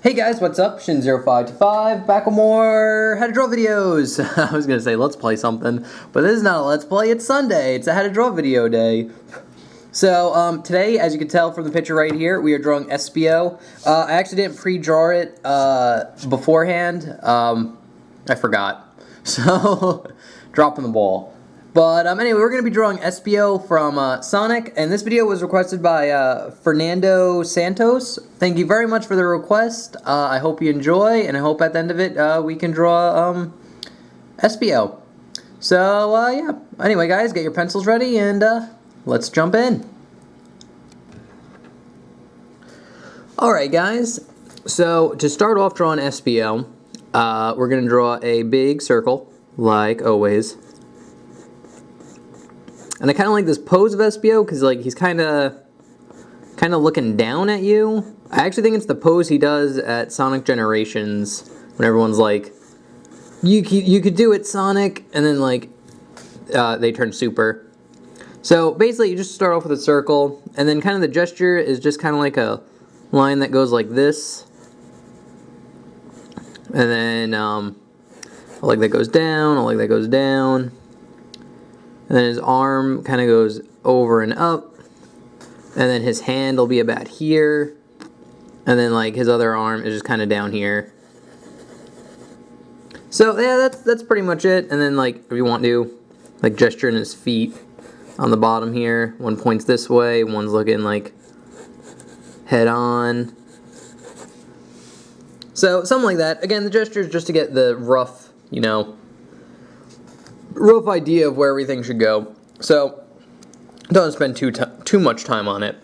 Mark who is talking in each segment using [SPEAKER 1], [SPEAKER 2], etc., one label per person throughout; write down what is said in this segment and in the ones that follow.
[SPEAKER 1] Hey guys, what's up? Shin0525, back with more How to Draw videos. I was gonna say let's play something, but this is not a let's play, it's Sunday. It's a How to Draw video day. So, today, as you can tell from the picture right here, we are drawing Espio. I actually didn't pre-draw it, beforehand. I forgot. So, dropping the ball. But anyway, we're going to be drawing Espio from Sonic, and this video was requested by Fernando Santos. Thank you very much for the request. I hope you enjoy, and I hope at the end of it we can draw Espio. So, yeah. Anyway, guys, get your pencils ready, and let's jump in. Alright, guys. So, to start off drawing Espio, we're going to draw a big circle, like always. And I kind of like this pose of Espio because like he's kind of looking down at you. I actually think it's the pose he does at Sonic Generations when everyone's like, "You could do it, Sonic," and then like they turn super. So basically, you just start off with a circle, and then kind of the gesture is just kind of like a line that goes like this, and then a leg that goes down, a leg that goes down. And then his arm kind of goes over and up. And then his hand will be about here. And then like his other arm is just kind of down here. So yeah, that's pretty much it. And then like if you want to, like gesture in his feet on the bottom here. One points this way, one's looking like head on. So something like that. Again, the gesture is just to get the rough, rough idea of where everything should go. So, don't spend too much time on it.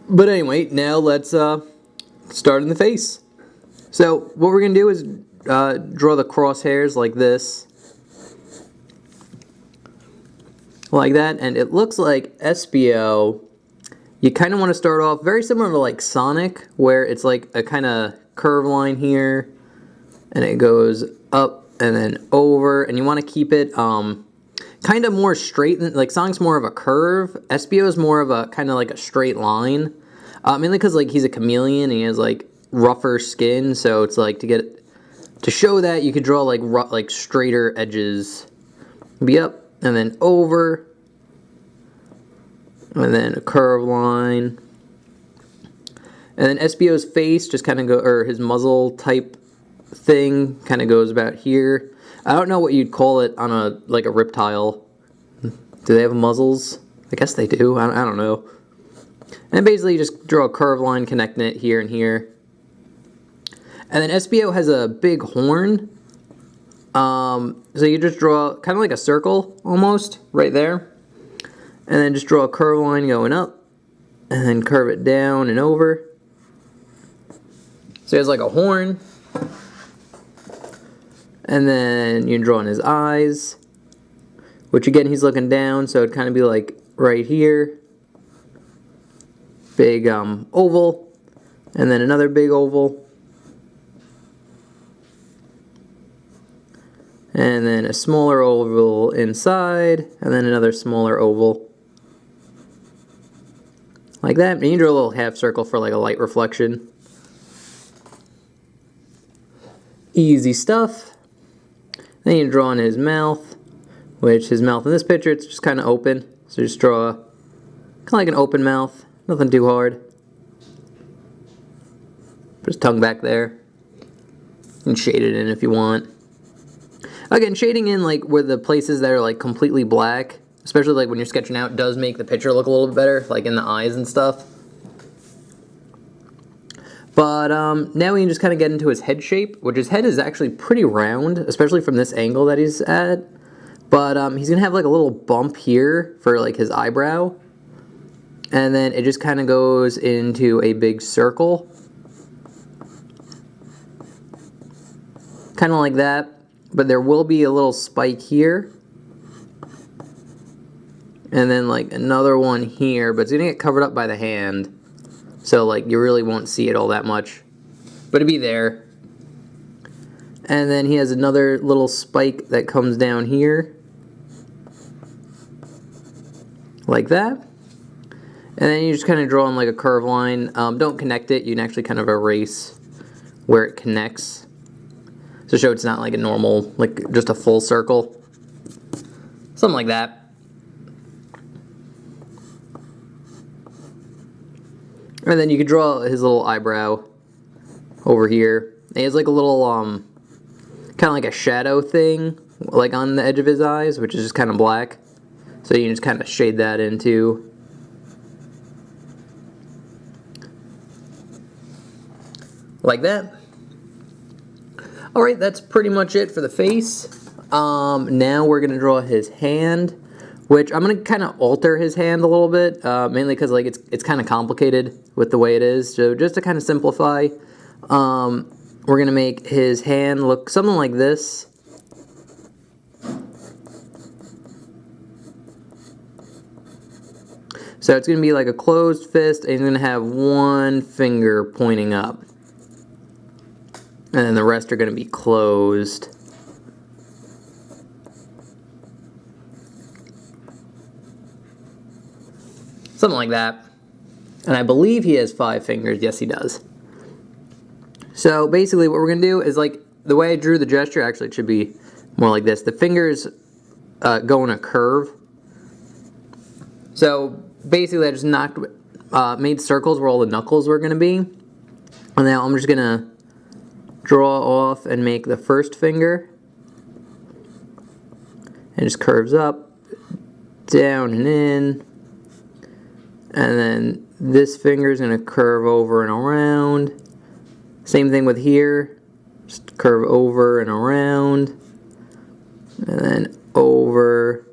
[SPEAKER 1] But anyway, now let's start in the face. So, what we're going to do is draw the crosshairs like this. Like that, and it looks like Espio, you kind of want to start off very similar to like Sonic, where it's like a kind of curve line here, and it goes up and then over, and you want to keep it kind of more straight. Like Sonic's more of a curve, Espio is more of a kind of like a straight line, mainly because like he's a chameleon and he has like rougher skin, so it's like to show that you could draw like straighter edges. Be up and then over, and then a curve line, and then Espio's face just kind of or his muzzle type thing kind of goes about here. I don't know what you'd call it on a reptile. Do they have muzzles? I guess they do. I don't know. And basically you just draw a curved line connecting it here and here. And then Espio has a big horn. So you just draw kind of like a circle almost right there. And then just draw a curved line going up. And then curve it down and over. So he has like a horn. And then you can draw in his eyes, which again he's looking down, so it'd kind of be like right here. Big oval, and then another big oval. And then a smaller oval inside, and then another smaller oval. Like that, and you can draw a little half circle for like a light reflection. Easy stuff. Then you draw in his mouth, which his mouth in this picture, it's just kind of open. So just draw kind of like an open mouth, nothing too hard. Put his tongue back there. You can shade it in if you want. Again, shading in like where the places that are like completely black, especially like when you're sketching out, does make the picture look a little bit better, like in the eyes and stuff. But now we can just kind of get into his head shape, which his head is actually pretty round, especially from this angle that he's at. But he's going to have like a little bump here for like his eyebrow. And then it just kind of goes into a big circle. Kind of like that. But there will be a little spike here. And then like another one here, but it's going to get covered up by the hand. So, like, you really won't see it all that much. But it'll be there. And then he has another little spike that comes down here. Like that. And then you just kind of draw on like a curve line. Don't connect it. You can actually kind of erase where it connects to show it's not like a normal, like just a full circle. Something like that. And then you can draw his little eyebrow over here. And he has like a little, kind of like a shadow thing, like on the edge of his eyes, which is just kind of black. So you can just kind of shade that into. Like that. Alright, that's pretty much it for the face. Now we're going to draw his hand, which I'm going to kind of alter his hand a little bit, mainly because like it's kind of complicated with the way it is. So just to kind of simplify, we're going to make his hand look something like this. So it's going to be like a closed fist, and he's going to have one finger pointing up. And then the rest are going to be closed. Something like that. And I believe he has 5 fingers. Yes, he does. So basically what we're going to do is, like, the way I drew the gesture, actually it should be more like this. The fingers go in a curve. So basically I just made circles where all the knuckles were going to be. And now I'm just going to draw off and make the first finger. And just curves up, down and in. And then this finger is going to curve over and around. Same thing with here. Just curve over and around. And then over.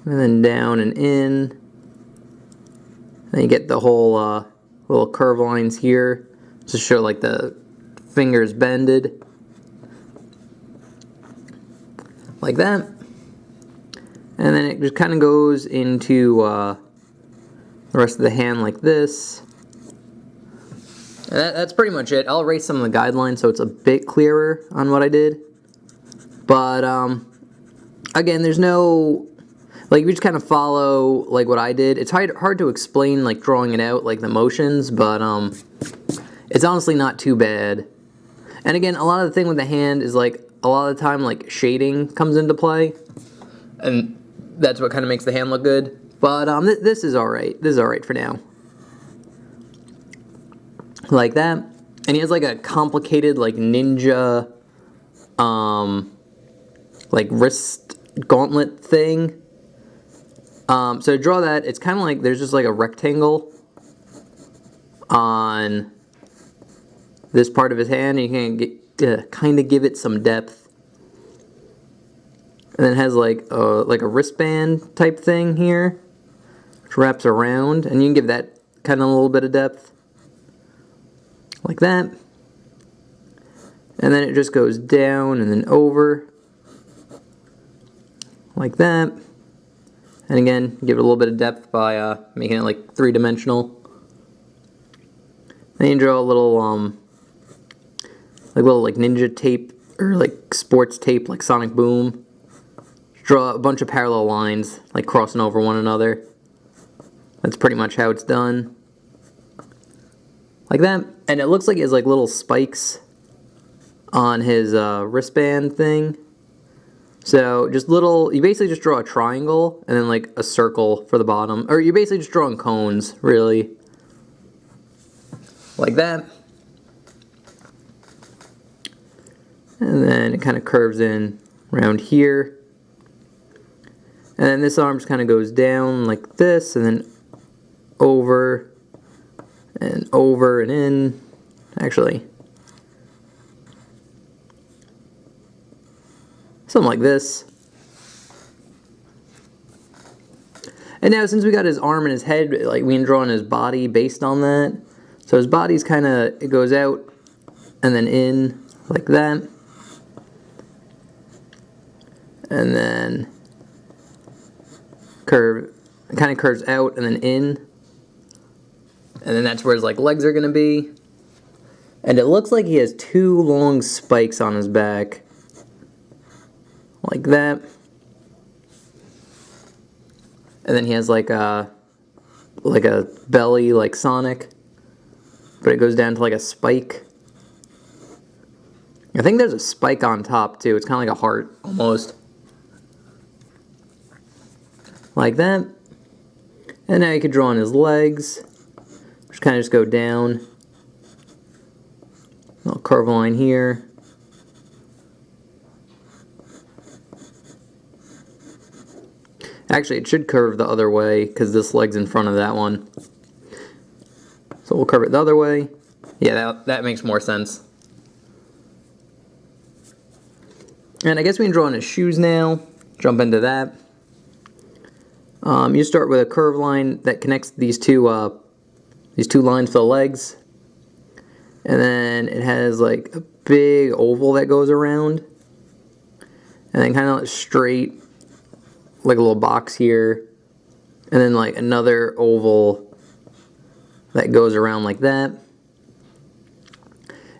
[SPEAKER 1] And then down and in. Then you get the whole little curve lines here to show like the fingers bended. Like that. And then it just kind of goes into the rest of the hand like this. And that's pretty much it. I'll erase some of the guidelines so it's a bit clearer on what I did. But again, there's no, like, you just kind of follow like what I did. It's hard to explain like drawing it out, like the motions, but it's honestly not too bad. And again, a lot of the thing with the hand is like a lot of the time like shading comes into play, and that's what kind of makes the hand look good. But this is alright. This is alright for now. Like that. And he has like a complicated like ninja like wrist gauntlet thing. So to draw that, it's kind of like there's just like a rectangle on this part of his hand. And you can kind of give it some depth. And then it has like a wristband type thing here, which wraps around, and you can give that kind of a little bit of depth, like that. And then it just goes down and then over, like that. And again, give it a little bit of depth by making it like 3-dimensional. Then you draw a little like ninja tape or like sports tape, like Sonic Boom. Draw a bunch of parallel lines, like crossing over one another. That's pretty much how it's done. Like that. And it looks like it has like little spikes on his wristband thing. So just you basically just draw a triangle and then like a circle for the bottom. Or you're basically just drawing cones, really. Like that. And then it kind of curves in around here. And then this arm just kind of goes down like this, and then over and in. Actually, something like this. And now since we got his arm and his head, like we can draw on his body based on that. So his body's kind of, it goes out and then in like that. And then kind of curves out and then in, and then that's where his like legs are gonna be. And it looks like he has 2 long spikes on his back, like that. And then he has like like a belly like Sonic, but it goes down to like a spike. I think there's a spike on top too. It's kind of like a heart almost. Like that. And now you could draw on his legs, which kind of just go down. A little curve line here. Actually, it should curve the other way because this leg's in front of that one. So we'll curve it the other way. Yeah, that makes more sense. And I guess we can draw on his shoes now. Jump into that. You start with a curve line that connects these two lines for the legs. And then it has like a big oval that goes around. And then kind of straight, like a little box here. And then like another oval that goes around like that. And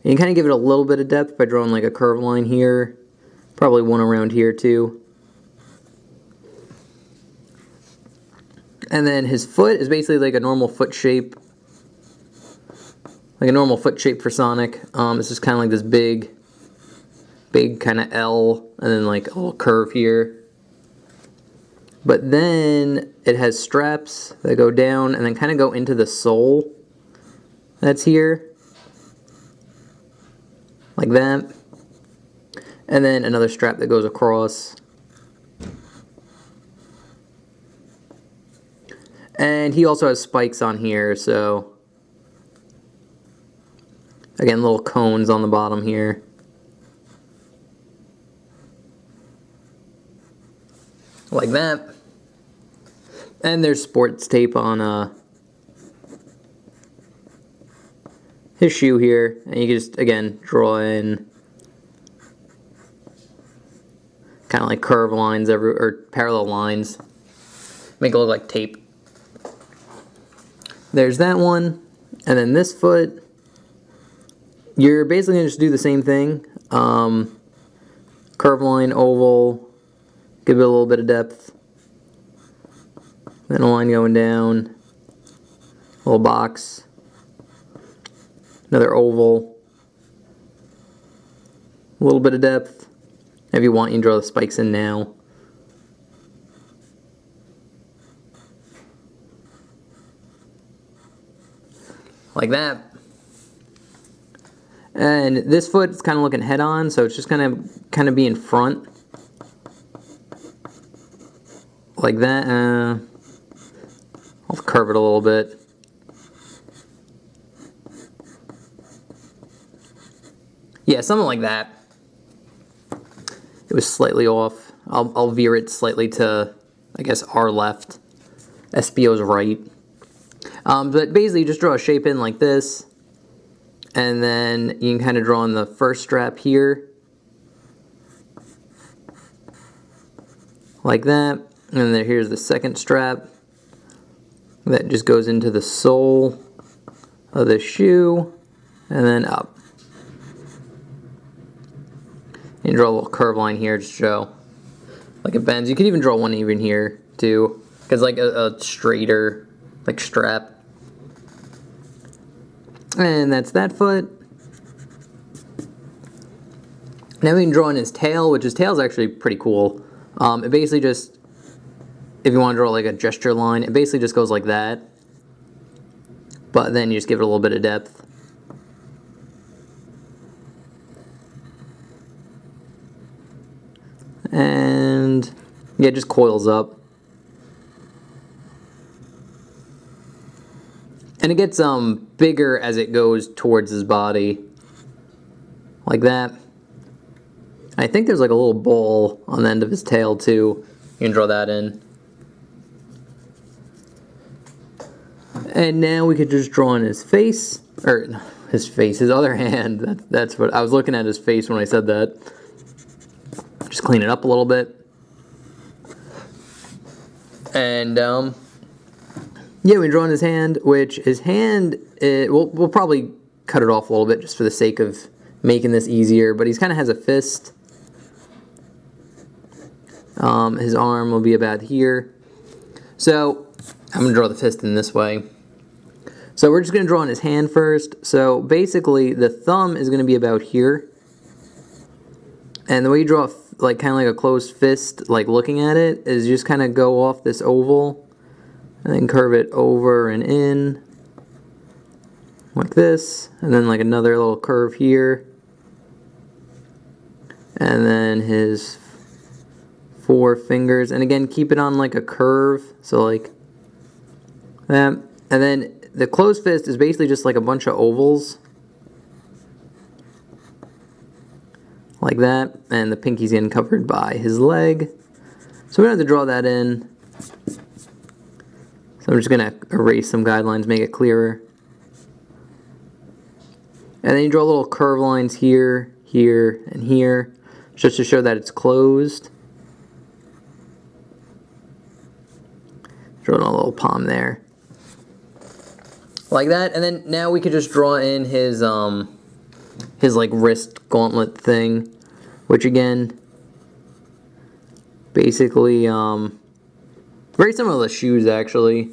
[SPEAKER 1] you kind of give it a little bit of depth by drawing like a curve line here. Probably one around here too. And then his foot is basically like a normal foot shape. Like a normal foot shape for Sonic. It's just kind of like this big kind of L, and then like a little curve here. But then it has straps that go down and then kind of go into the sole that's here. Like that. And then another strap that goes across. And he also has spikes on here, so again, little cones on the bottom here. Like that. And there's sports tape on his shoe here. And you can just, again, draw in kind of like curve lines or parallel lines. Make it look like tape. There's that one. And then this foot, you're basically going to just do the same thing. Curve line, oval, give it a little bit of depth. Then a line going down. A little box. Another oval. A little bit of depth. If you want, you can draw the spikes in now. Like that. And this foot is kind of looking head on, so it's just kind of be in front. Like that. I'll curve it a little bit. Yeah, something like that. It was slightly off. I'll veer it slightly to, I guess, our left. Espio's right. But basically, you just draw a shape in like this. And then you can kind of draw on the first strap here. Like that. And then here's the second strap. That just goes into the sole of the shoe. And then up. You can draw a little curve line here just to show like it bends. You could even draw one even here too. Because like a straighter like strap. And that's that foot. Now we can draw in his tail, which his tail is actually pretty cool. It basically just, if you want to draw like a gesture line, it basically just goes like that. But then you just give it a little bit of depth. And yeah, it just coils up. And it gets bigger as it goes towards his body. Like that. I think there's like a little ball on the end of his tail too. You can draw that in. And now we could just draw on his face. Or his other hand. That's what I was looking at, his face when I said that. Just clean it up a little bit. And yeah, we draw on his hand, which his hand, we'll probably cut it off a little bit just for the sake of making this easier, but he kind of has a fist. His arm will be about here. So I'm going to draw the fist in this way. So we're just going to draw on his hand first. So basically the thumb is going to be about here. And the way you draw like kind of like a closed fist, like looking at it, is just kind of go off this oval and then curve it over and in like this, and then like another little curve here, and then his 4 fingers, and again keep it on like a curve, so like that. And then the closed fist is basically just like a bunch of ovals like that, and the pinky's getting covered by his leg. So we don't have to draw that in. So I'm just going to erase some guidelines, make it clearer. And then you draw little curve lines here, here, and here, just to show that it's closed. Drawing a little palm there. Like that, and then now we could just draw in his like wrist gauntlet thing, which again, basically very similar to the shoes actually,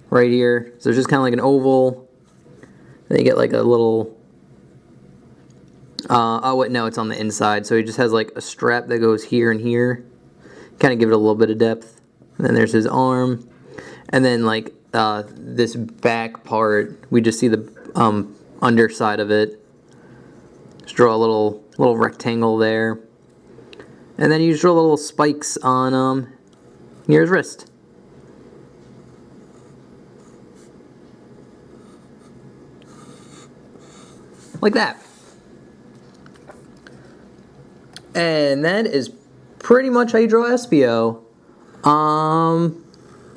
[SPEAKER 1] right here. So it's just kind of like an oval. Then you get like a little, oh wait, no, it's on the inside. So he just has like a strap that goes here and here, kind of give it a little bit of depth. And then there's his arm, and then like this back part, we just see the underside of it. Just draw a little rectangle there, and then you just draw little spikes on near his wrist. Like that. And that is pretty much how you draw Espio.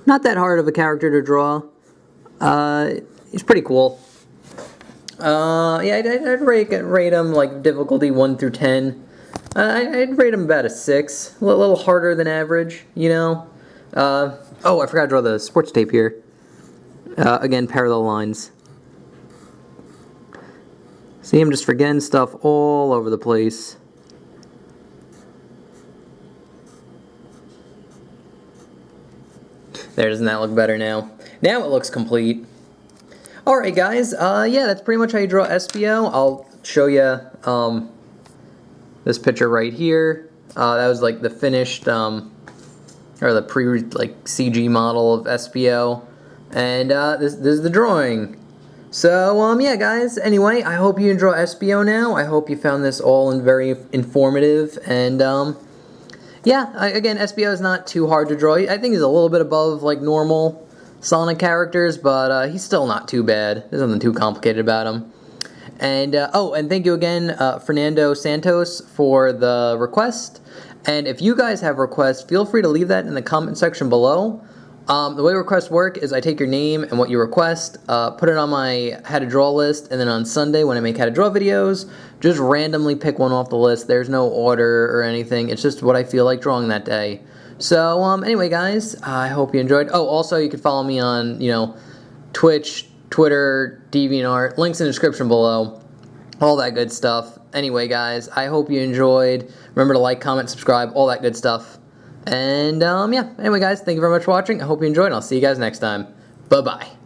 [SPEAKER 1] Not that hard of a character to draw. He's pretty cool. Yeah, I'd rate him like difficulty 1 through 10. I'd rate him about a 6. A little harder than average, you know. Oh, I forgot to draw the sports tape here. Again, parallel lines. See, I'm just forgetting stuff all over the place. There, doesn't that look better now? Now it looks complete. Alright guys, yeah, that's pretty much how you draw Espio. I'll show you this picture right here. That was like the finished, or the CG model of Espio. And this is the drawing. So, yeah guys, anyway, I hope you enjoy Espio now. I hope you found this all very informative. And, yeah, again, Espio is not too hard to draw. I think he's a little bit above, like, normal Sonic characters, but he's still not too bad. There's nothing too complicated about him. And, oh, and thank you again, Fernando Santos, for the request. And if you guys have requests, feel free to leave that in the comment section below. The way requests work is I take your name and what you request, put it on my how to draw list, and then on Sunday when I make how to draw videos, just randomly pick one off the list. There's no order or anything. It's just what I feel like drawing that day. So, anyway guys, I hope you enjoyed. Oh, also you can follow me on, you know, Twitch, Twitter, DeviantArt, links in the description below, all that good stuff. Anyway guys, I hope you enjoyed. Remember to like, comment, subscribe, all that good stuff. And, yeah, anyway guys, thank you very much for watching. I hope you enjoyed, and I'll see you guys next time. Bye-bye.